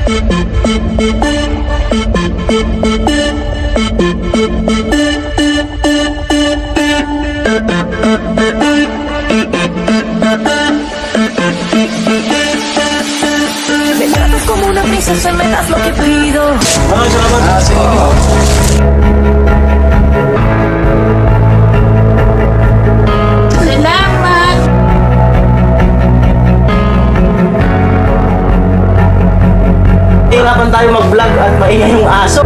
Me tratas como una princesa, me das lo que pido. Salamat! Hirapan tayo mag-vlog at maingay yung aso.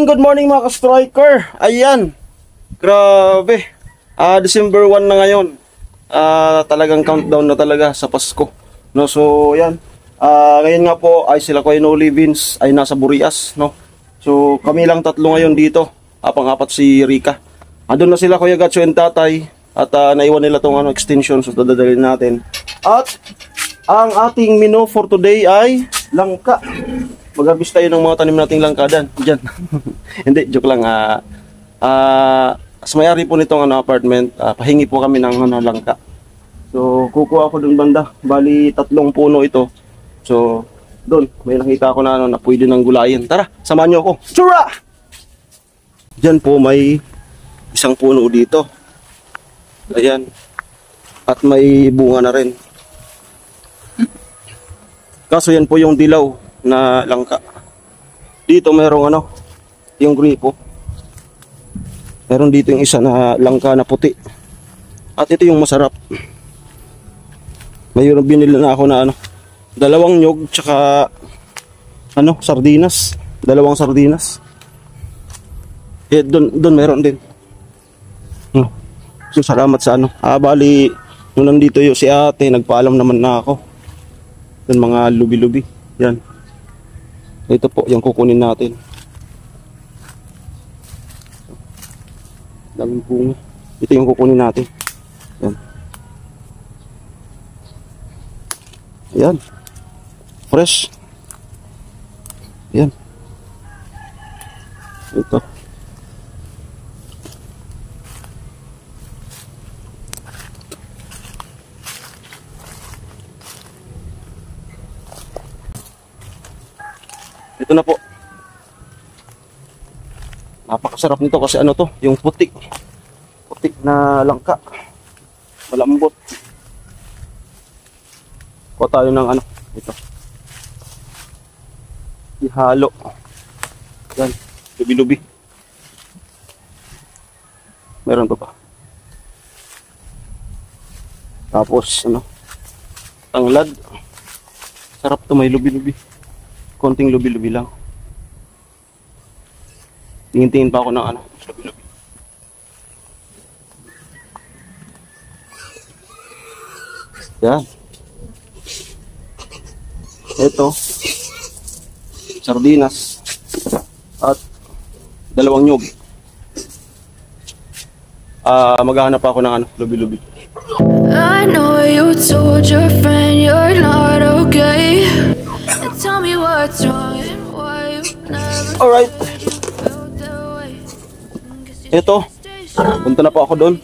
Good morning mga ka-striker. Ayan, grabe, December 1 na ngayon. Talagang countdown na talaga sa Pasko, no? So yan, ngayon nga po ay sila Kuya Noli Vince ay nasa Burias, no? So kami lang tatlo ngayon dito, pang-apat si Rika. Andun na sila Kuya Gatcho and Tatay. At naiwan nila tong extension, so dadalhin natin. At ang ating menu for today ay langka. Mag-harvest tayo ng mga tanim nating langka dyan. Hindi, joke lang. Sa may-ari po nitong apartment, pahingi po kami ng langka. So, kukuha ako dun banda. Bali, 3 puno ito. So, doon, may nakita ako na na pwede ng gulayin. Tara, samahan nyo ako. Tsura! Dyan po may isang puno dito. Ayan. At may bunga na rin. Kaso yan po yung dilaw na langka. Dito merong yung gripo. Meron dito yung isa na langka na puti. At ito yung masarap. Mayroon binili na ako na 2 nyog tsaka sardinas. 2 sardinas. Doon meron din. So salamat sa bali nung nandito yung si ate, nagpaalam naman na ako. Doon mga lubi-lubi. Yan. Ito po yung kukunin natin. Daming bunga. Ito yung kukunin natin. Yan. Yan. Fresh. Yan. Ito. Ito na po. Napakasarap nito kasi to, yung putik. Putik na langka. Malambot. Kuha tayo ng ito. Ihalo. Yan, lubi-lubi. Meron pa. Tapos tanglad. Sarap to, may lubi-lubi. Konting lubi-lubi lang. Tingin-tingin pa ako ng lubi-lubi. Yan. Ito. Sardinas. At 2 nyog. Maghahanap ako ng lubi-lubi. I know you told your friend you're not okay. Tell me what's wrong and why you never. Alright. Ito. Punta na po ako doon.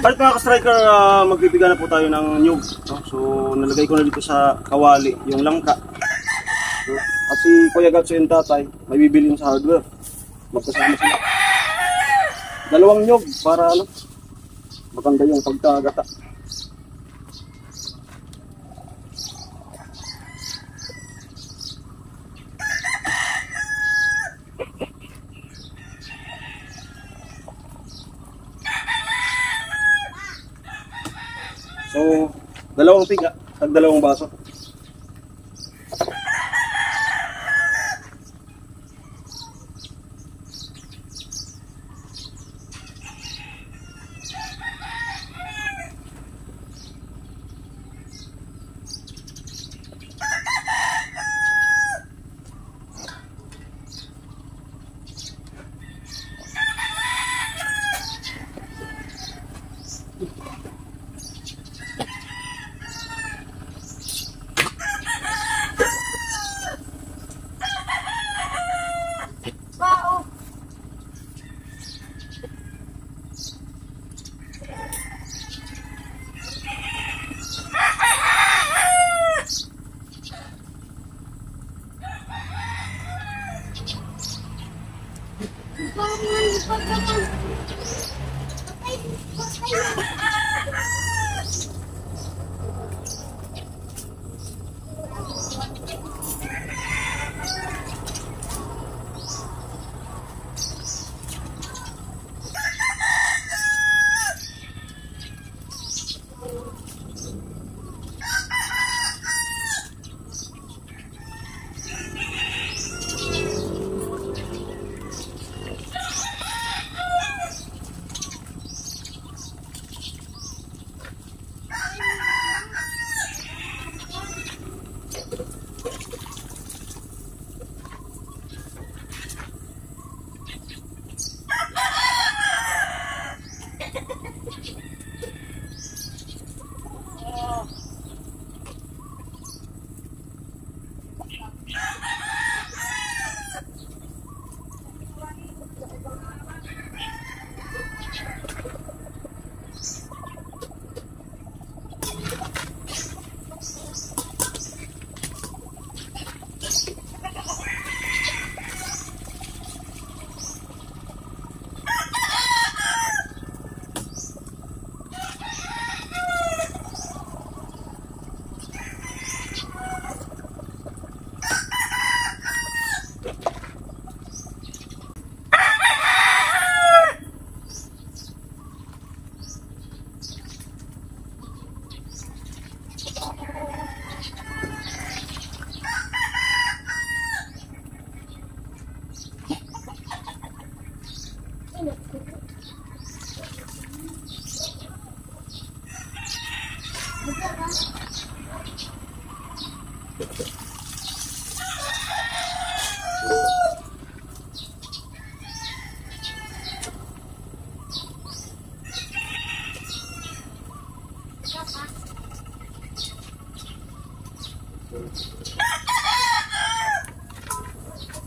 Alright mga ka-striker, magbibigyan na po tayo ng nyug. No? So nalagay ko na dito sa kawali yung langka. No? At si Kuya Gatso yung tatay, may bibilin sa hardware. Magkasama sila. Dalawang nyug para ano, maganda yung pagkagata. So, dalawang piga, dalawang baso.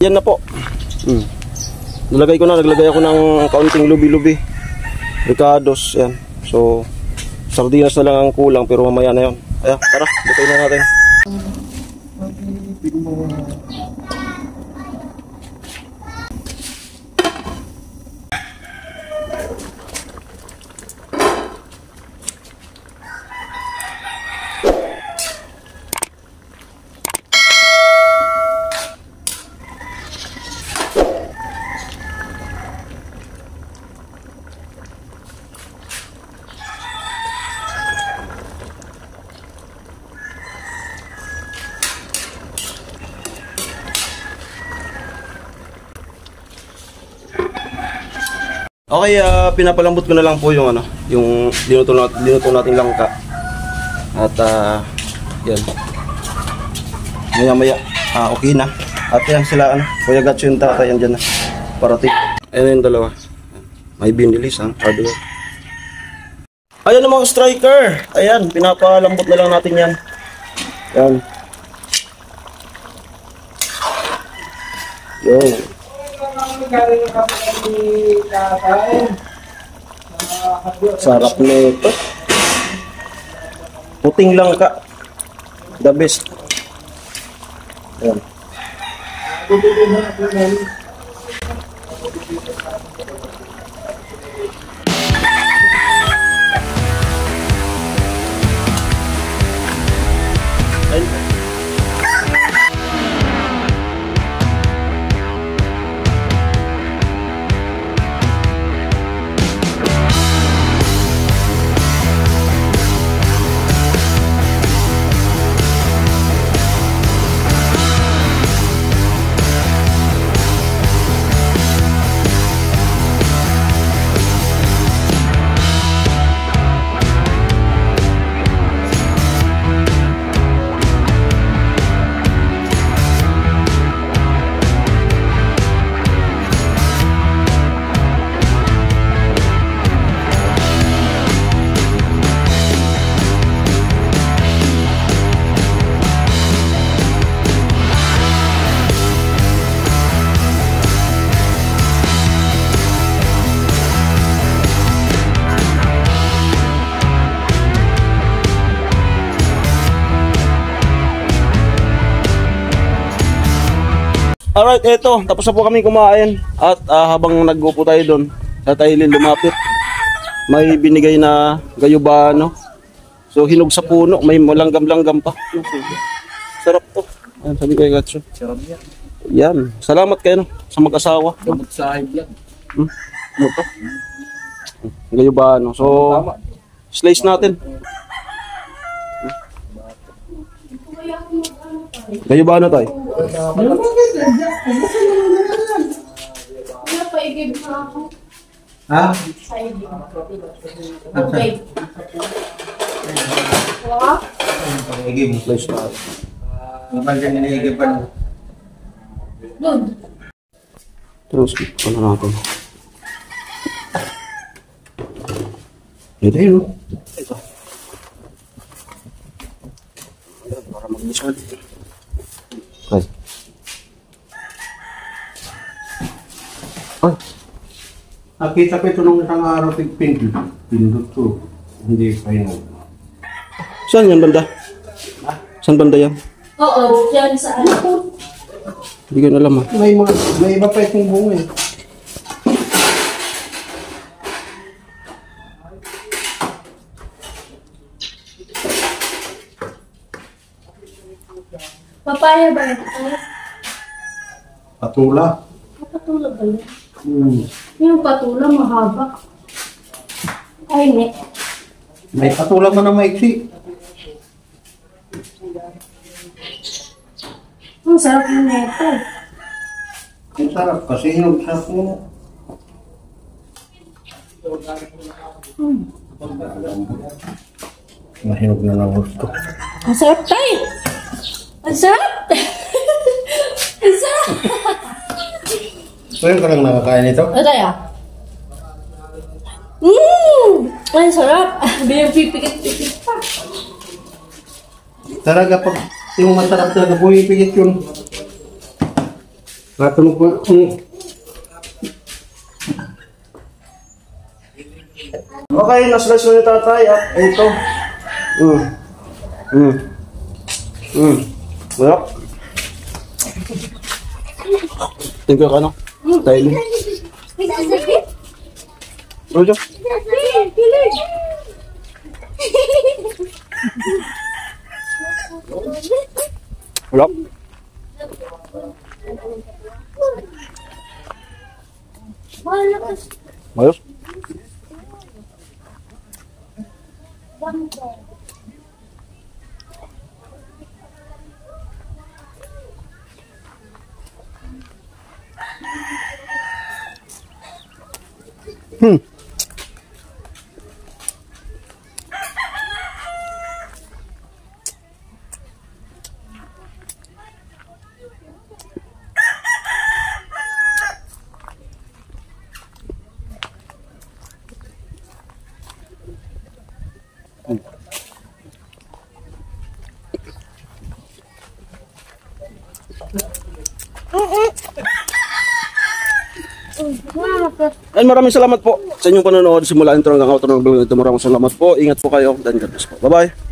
Yan na po. Naglagay ako ng kaunting lubi-lubi. Ricados, yan. So, sardinas na lang ang kulang pero mamaya na yon. Ayan, tara, lutuin na natin. Okay, pinapalambot ko na lang po yung ano, yung dinuto nating langka. At yan. Maya-maya, okay na. At yan sila, ano, Kuya Gatcho yung tatay, yan dyan na. Parating. Ayan yung dalawa. May binilis, hardware. Ayan ang mga striker. Ayan, pinapalambot na lang natin yan. Yan. Yun. Sarap na ito. Puting langka. The best. Ayan. Alright, eto, tapos na po kami kumain. At habang nag-upo tayo doon, sa Tailin lumapit, may binigay na gayubano. So hinog sa puno, may malanggam-langgam pa. Sarap to. Ayan, sabi kay Gatcho. Sarap yan. Yan, salamat kayo no, sa mag-asawa. Gamot sa high blood. Ano to? Gayubano. So, slice natin. Gayubano tayo. Ha? Slice natin. Terus, ano natin? Ito yun. Ito. Para mag-discard. Okay. Ay. Nakita ko ito nung isang araw, pindot ko. Hindi final. Saan yan banda? Saan banda yan? Oo, dyan sa ano. Hindi ko na alam ah. May iba pa itong bunga eh. Papaya ba yun? Patula. Patula ba yun? Yung patula mahaba. Ay, ne. May patula man na maiksi. Ang sarap ng neto. Ang sarap kasi hinog sa puno. Mahinog na ng gusto. Ang sarap tayo. Ang sarap. Ang sarap. Ngayon ka lang nakakain ito? Ano tayo? Ang sarap. Biyang pipikit-pikit pa. Talaga pag yung masarap talaga pumipigit yun. Katulog ko. Okay, naslice na ni tatay at ito. Sarap. Thank you ka no? Tayo. Rojo. Sarap. Ayos. And maraming salamat po sa inyong panonood simula intro hanggang outro ng vlog ito. Maraming salamat po. Ingat po kayo. Dan God bless po. Bye-bye.